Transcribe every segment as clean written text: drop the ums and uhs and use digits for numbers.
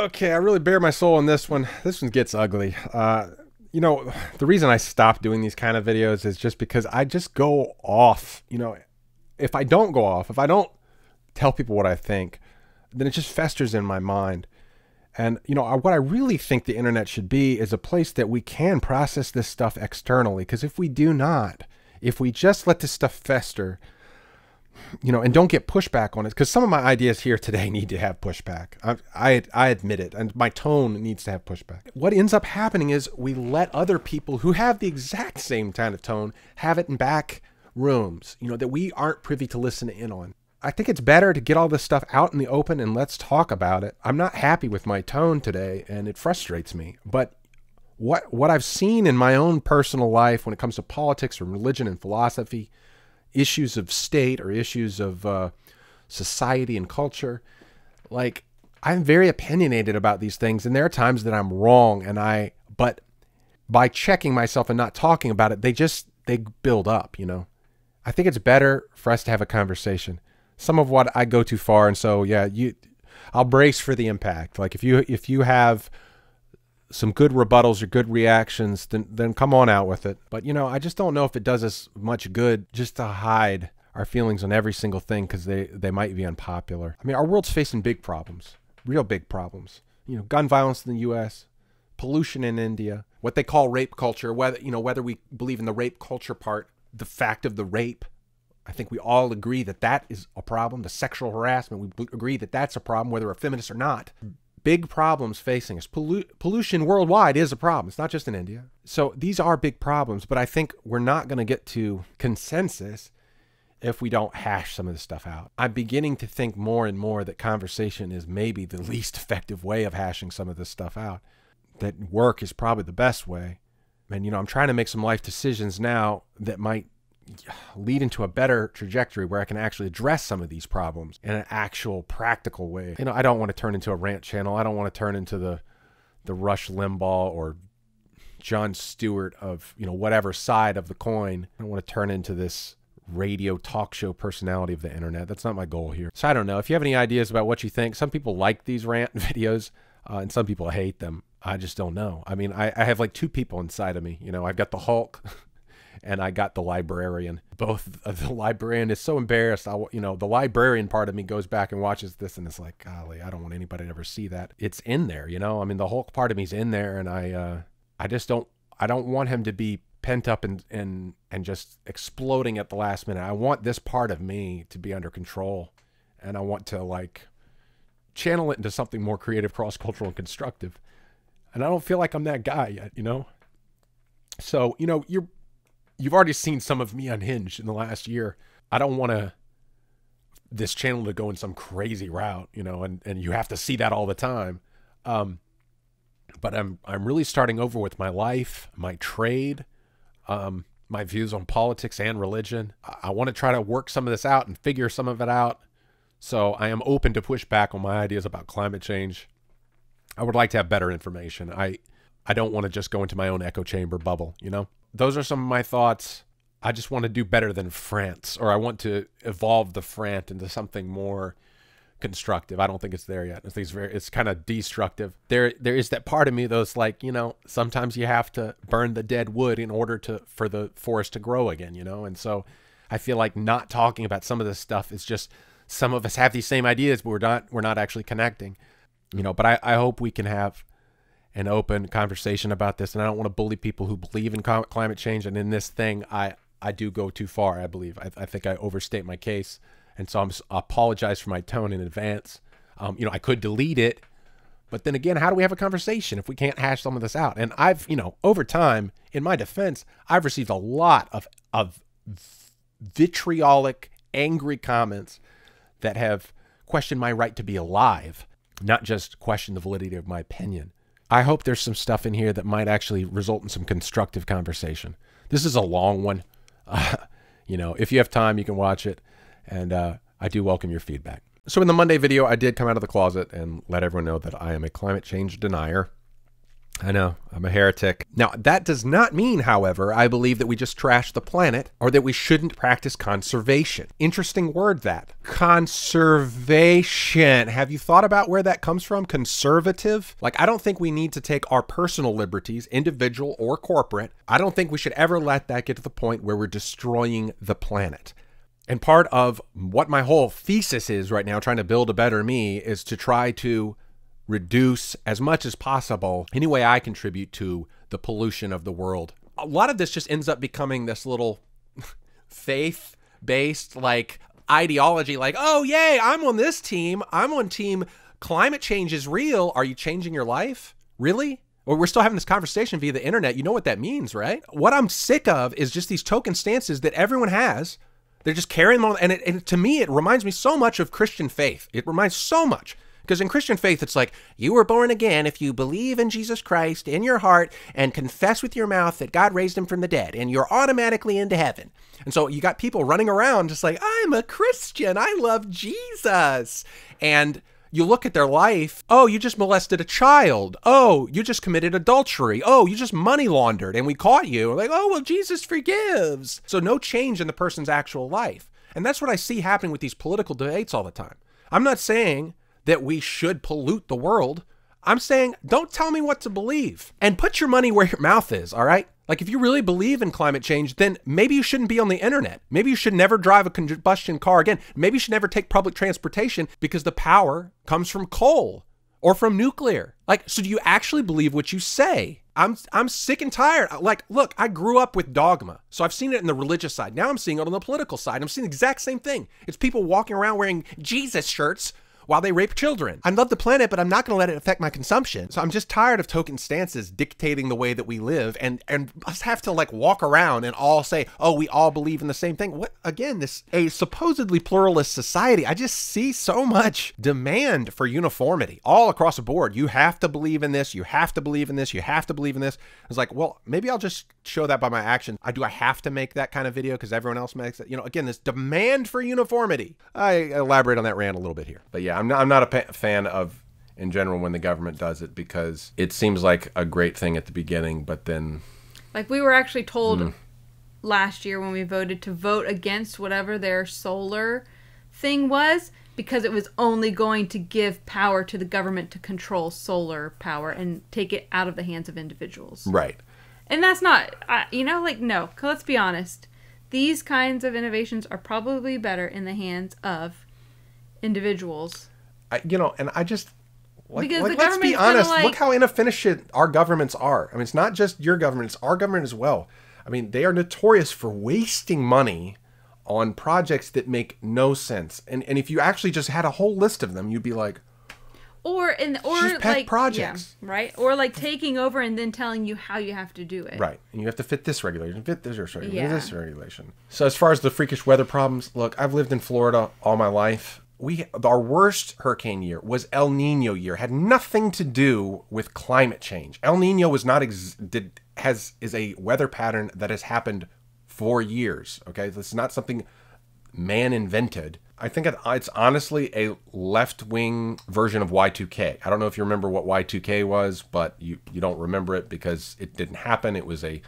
Okay, I really bare my soul on this one. This one gets ugly. You know, the reason I stopped doing these kind of videos is just because I just go off. You know, if I don't go off, if I don't tell people what I think, then it just festers in my mind. And, you know, what I really think the internet should be is a place that we can process this stuff externally. Because if we do not, if we just let this stuff fester, you know, and don't get pushback on it, because some of my ideas here today need to have pushback. I admit it, and my tone needs to have pushback. What ends up happening is we let other people who have the exact same kind of tone have it in back rooms, you know, that we aren't privy to listen in on. I think it's better to get all this stuff out in the open and let's talk about it. I'm not happy with my tone today, and it frustrates me. But what I've seen in my own personal life when it comes to politics or religion and philosophy, issues of state or issues of society and culture, like, I'm very opinionated about these things, and there are times that I'm wrong, but by checking myself and not talking about it, they build up, you know. I think it's better for us to have a conversation. Some of what I go too far, and so yeah, I'll brace for the impact. Like if you have some good rebuttals or good reactions, then come on out with it. But you know, I just don't know if it does us much good just to hide our feelings on every single thing because they might be unpopular. I mean, our world's facing big problems, real big problems. You know, gun violence in the U.S., pollution in India, what they call rape culture. Whether we believe in the rape culture part, the fact of the rape. I think we all agree that that is a problem. The sexual harassment, we agree that that's a problem, whether we're feminists or not. Big problems facing us. Pollution worldwide is a problem. It's not just in India. So these are big problems, but I think we're not going to get to consensus if we don't hash some of this stuff out. I'm beginning to think more and more that conversation is maybe the least effective way of hashing some of this stuff out. That work is probably the best way. And, you know, I'm trying to make some life decisions now that might lead into a better trajectory where I can actually address some of these problems in an actual practical way. You know, I don't want to turn into a rant channel. I don't want to turn into the Rush Limbaugh or Jon Stewart of, you know, whatever side of the coin. I don't want to turn into this radio talk show personality of the internet. That's not my goal here. So I don't know. If you have any ideas about what you think, some people like these rant videos and some people hate them. I just don't know. I mean, I have like two people inside of me. You know, I've got the Hulk and I got the librarian. Both the librarian is so embarrassed. You know, the librarian part of me goes back and watches this and it's like, golly, I don't want anybody to ever see that. It's in there, you know. I mean, the Hulk part of me's in there, and I just don't want him to be pent up and just exploding at the last minute. I want this part of me to be under control, and I want to like channel it into something more creative, cross-cultural, and constructive. And I don't feel like I'm that guy yet, you know. So, you know, you've already seen some of me unhinged in the last year. I don't want this channel to go in some crazy route, you know, and you have to see that all the time. But I'm really starting over with my life, my trade, my views on politics and religion. I want to try to work some of this out and figure some of it out. So I am open to push back on my ideas about climate change. I would like to have better information. I don't want to just go into my own echo chamber bubble, you know? Those are some of my thoughts. I just want to do better than France, or I want to evolve the Frant into something more constructive. I don't think it's there yet. I think it's kind of destructive. There is that part of me that's like, you know, sometimes you have to burn the dead wood in order for the forest to grow again, you know? And so I feel like not talking about some of this stuff is just, some of us have these same ideas, but we're not actually connecting, you know? But I hope we can have an open conversation about this, and I don't want to bully people who believe in climate change. And in this thing, I do go too far, I believe. I think I overstate my case, and so I apologize for my tone in advance. You know, I could delete it, but then again, how do we have a conversation if we can't hash some of this out? And I've, you know, over time, in my defense, I've received a lot of vitriolic, angry comments that have questioned my right to be alive, not just question the validity of my opinion. I hope there's some stuff in here that might actually result in some constructive conversation. This is a long one. You know, if you have time, you can watch it. And I do welcome your feedback. So in the Monday video, I did come out of the closet and let everyone know that I am a climate change denier. I know, I'm a heretic. Now, that does not mean, however, I believe that we just trash the planet or that we shouldn't practice conservation. Interesting word, that. Conservation. Have you thought about where that comes from? Conservative? Like, I don't think we need to take our personal liberties, individual or corporate. I don't think we should ever let that get to the point where we're destroying the planet. And part of what my whole thesis is right now, trying to build a better me, is to try to reduce as much as possible any way I contribute to the pollution of the world. A lot of this just ends up becoming this little faith-based like ideology, like, oh yay, I'm on this team. I'm on team climate change is real. Are you changing your life? Really? Or we're still having this conversation via the internet. You know what that means, right? What I'm sick of is just these token stances that everyone has. They're just carrying them on. And to me, it reminds me so much of Christian faith. It reminds so much. Because in Christian faith, it's like, you were born again if you believe in Jesus Christ in your heart and confess with your mouth that God raised him from the dead, and you're automatically into heaven. And so you got people running around just like, I'm a Christian. I love Jesus. And you look at their life. Oh, you just molested a child. Oh, you just committed adultery. Oh, you just money laundered and we caught you. Like, oh, well, Jesus forgives. So no change in the person's actual life. And that's what I see happening with these political debates all the time. I'm not saying that we should pollute the world. I'm saying, don't tell me what to believe and put your money where your mouth is, all right? Like, if you really believe in climate change, then maybe you shouldn't be on the internet. Maybe you should never drive a combustion car again. Maybe you should never take public transportation because the power comes from coal or from nuclear. Like, so do you actually believe what you say? I'm sick and tired. Like, look, I grew up with dogma. So I've seen it in the religious side. Now I'm seeing it on the political side. I'm seeing the exact same thing. It's people walking around wearing Jesus shirts while they rape children. I love the planet, but I'm not going to let it affect my consumption. So I'm just tired of token stances dictating the way that we live and us have to like walk around and all say, oh, we all believe in the same thing. What, again, this a supposedly pluralist society. I just see so much demand for uniformity all across the board. You have to believe in this. You have to believe in this. You have to believe in this. It's like, well, maybe I'll just show that by my action. Do I have to make that kind of video because everyone else makes it? You know, again, this demand for uniformity. I elaborate on that rant a little bit here, but yeah, I'm not a fan of, in general, when the government does it, because it seems like a great thing at the beginning, but then... Like, we were actually told last year when we voted to vote against whatever their solar thing was, because it was only going to give power to the government to control solar power and take it out of the hands of individuals. Right. And that's not, you know, like, no, let's be honest. These kinds of innovations are probably better in the hands of individuals. You know, and I just, like because let's be honest, look how inefficient our governments are. I mean, it's not just your government, it's our government as well. I mean, they are notorious for wasting money on projects that make no sense. And if you actually just had a whole list of them, you'd be like, or just like projects. Yeah, right? Or like taking over and then telling you how you have to do it. Right. And you have to fit this regulation, fit this regulation, this regulation. So as far as the freakish weather problems, look, I've lived in Florida all my life. Our worst hurricane year was El Nino year. Had nothing to do with climate change. El Nino was not is a weather pattern that has happened for years. Okay, this is not something man invented. I think it's honestly a left-wing version of Y2K. I don't know if you remember what Y2K was, but you don't remember it because it didn't happen. It was a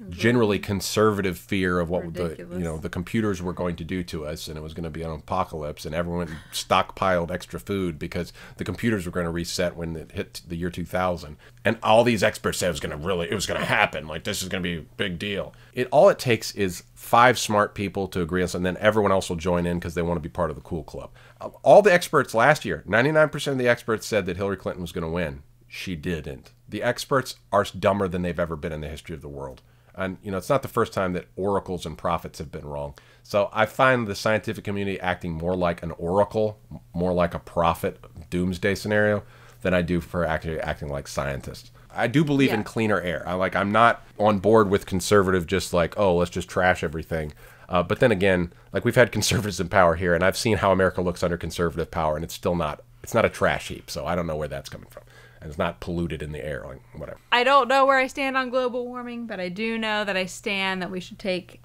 generally conservative fear of what the computers were going to do to us, and it was going to be an apocalypse, and everyone stockpiled extra food because the computers were going to reset when it hit the year 2000. And all these experts said it was going to happen. Like, this is going to be a big deal. All it takes is 5 smart people to agree on something, and then everyone else will join in because they want to be part of the cool club. All the experts last year, 99% of the experts said that Hillary Clinton was going to win. She didn't. The experts are dumber than they've ever been in the history of the world. And, you know, it's not the first time that oracles and prophets have been wrong. So I find the scientific community acting more like an oracle, more like a prophet doomsday scenario than I do for actually acting like scientists. I do believe in cleaner air. I'm not on board with conservative just like, oh, let's just trash everything. But then again, like, we've had conservatives in power here, and I've seen how America looks under conservative power, and it's not a trash heap. So I don't know where that's coming from. And it's not polluted in the air, like, whatever. I don't know where I stand on global warming, but I do know that I stand that we should take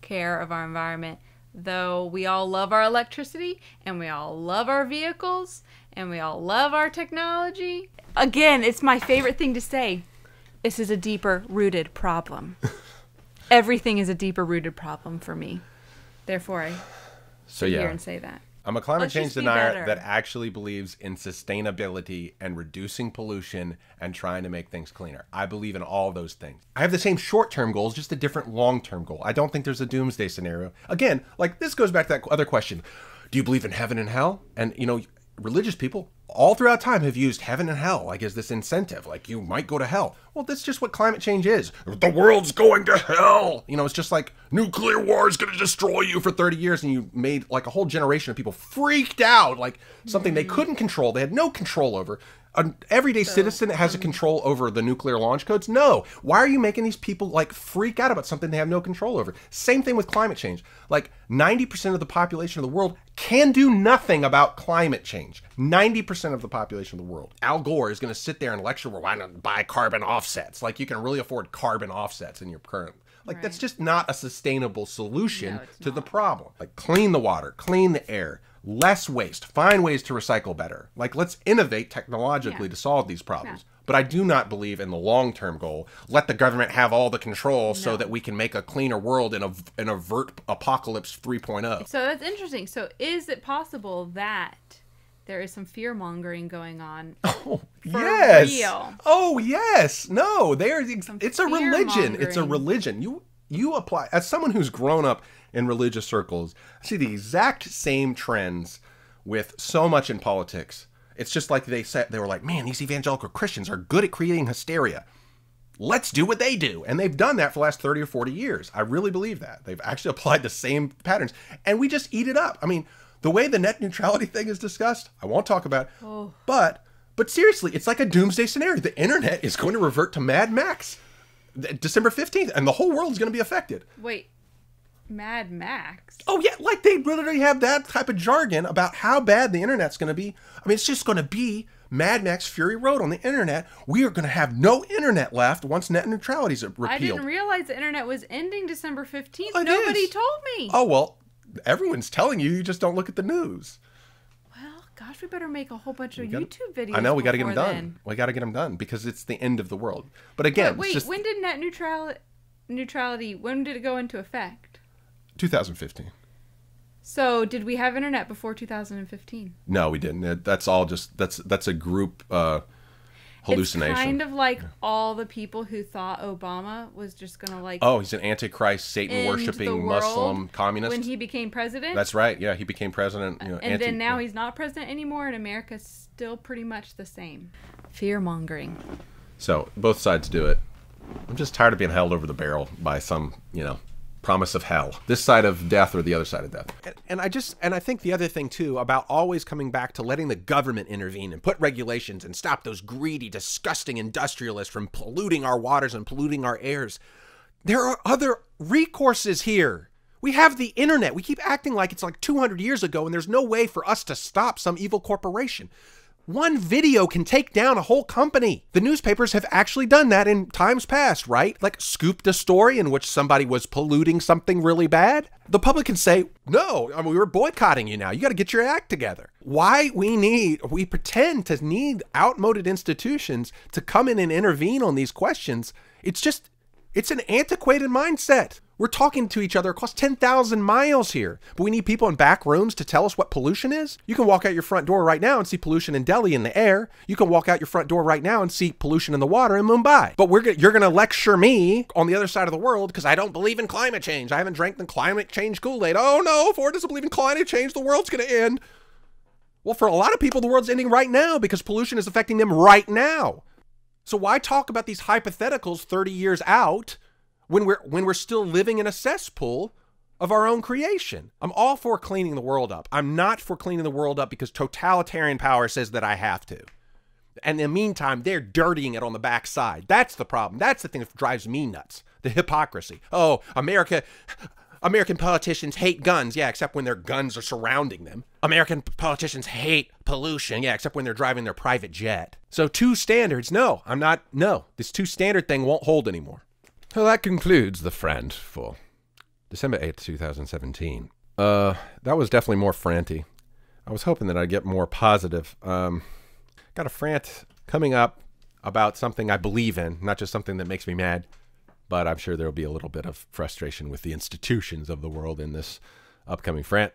care of our environment. Though we all love our electricity, and we all love our vehicles, and we all love our technology. Again, it's my favorite thing to say. This is a deeper rooted problem. Everything is a deeper rooted problem for me. Therefore, I sit here and say that. I'm a climate change denier that actually believes in sustainability and reducing pollution and trying to make things cleaner. I believe in all those things. I have the same short-term goals, just a different long-term goal. I don't think there's a doomsday scenario. Again, like this goes back to that other question. Do you believe in heaven and hell? And, you know, religious people all throughout time have used heaven and hell like as this incentive, like you might go to hell. Well, that's just what climate change is. The world's going to hell. You know, it's just like nuclear war is going to destroy you for 30 years. And you made like a whole generation of people freaked out, like something they couldn't control. They had no control over. An everyday citizen has a control over the nuclear launch codes? No. Why are you making these people like freak out about something they have no control over? Same thing with climate change. Like 90% of the population of the world can do nothing about climate change. 90% of the population of the world. Al Gore is going to sit there and lecture, well, why not buy carbon offsets? Like you can really afford carbon offsets in your current. Like that's just not a sustainable solution to the problem. Like clean the water, clean the air. Less waste, find ways to recycle better. Like let's innovate technologically to solve these problems. But I do not believe in the long-term goal. Let the government have all the control so that we can make a cleaner world and avert apocalypse 3.0. So that's interesting. So is it possible that there is some fear-mongering going on? Oh, for yes. real? Oh, yes. No, it's a religion. It's a religion. You apply, as someone who's grown up in religious circles, I see the exact same trends with so much in politics. It's just like they were like, man, these evangelical Christians are good at creating hysteria. Let's do what they do. And they've done that for the last 30 or 40 years. I really believe that. They've actually applied the same patterns. And we just eat it up. I mean, the way the net neutrality thing is discussed, I won't talk about it. But seriously, it's like a doomsday scenario. The internet is going to revert to Mad Max December 15th, and the whole world is going to be affected. Wait. Mad Max? Oh, yeah, like they literally have that type of jargon about how bad the internet's going to be. I mean, it's just going to be Mad Max Fury Road on the internet. We are going to have no internet left once net neutrality is repealed. I didn't realize the internet was ending December 15th. Nobody told me. Oh, well, everyone's telling you. You just don't look at the news. Well, gosh, we better make a whole bunch of YouTube videos. I know, we got to get them done. Then. We got to get them done because it's the end of the world. But again, wait, when did net neutrality, when did it go into effect? 2015. So did we have internet before 2015? No, we didn't. That's all just that's a group hallucination. It's kind of like all the people who thought Obama was just gonna like he's an antichrist, Satan worshipping Muslim communist when he became president. That's right. Yeah, he became president. You know, and then now he's not president anymore, and America's still pretty much the same. Fear mongering. So both sides do it. I'm just tired of being held over the barrel by some, promise of hell, this side of death or the other side of death. And I think the other thing too about always coming back to letting the government intervene and put regulations and stop those greedy, disgusting industrialists from polluting our waters and polluting our airs. There are other recourses here. We have the internet. We keep acting like it's like 200 years ago and there's no way for us to stop some evil corporation. One video can take down a whole company. The newspapers have actually done that in times past, right? Like scooped a story in which somebody was polluting something really bad. The public can say, no, I mean, we were boycotting you now. You got to get your act together. Why we pretend to need outmoded institutions to come in and intervene on these questions. It's an antiquated mindset. We're talking to each other across 10,000 miles here, but we need people in back rooms to tell us what pollution is. You can walk out your front door right now and see pollution in Delhi in the air. You can walk out your front door right now and see pollution in the water in Mumbai. But you're going to lecture me on the other side of the world because I don't believe in climate change. I haven't drank the climate change Kool-Aid. Oh no, Ford doesn't believe in climate change. The world's going to end. Well, for a lot of people, the world's ending right now because pollution is affecting them right now. So why talk about these hypotheticals 30 years out when we're still living in a cesspool of our own creation? I'm all for cleaning the world up. I'm not for cleaning the world up because totalitarian power says that I have to. And in the meantime, they're dirtying it on the backside. That's the problem. That's the thing that drives me nuts. The hypocrisy. Oh, American politicians hate guns. Yeah, except when their guns are surrounding them. American politicians hate pollution. Yeah, except when they're driving their private jet. So two standards. No, this two standard thing won't hold anymore. Well, that concludes The Friend for December 8th, 2017. That was definitely more franty. I was hoping that I'd get more positive. Got a frant coming up about something I believe in, not just something that makes me mad, but I'm sure there will be a little bit of frustration with the institutions of the world in this upcoming frant.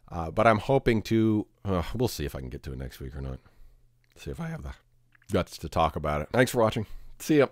But I'm hoping to, we'll see if I can get to it next week or not. See if I have the guts to talk about it. Thanks for watching. See ya.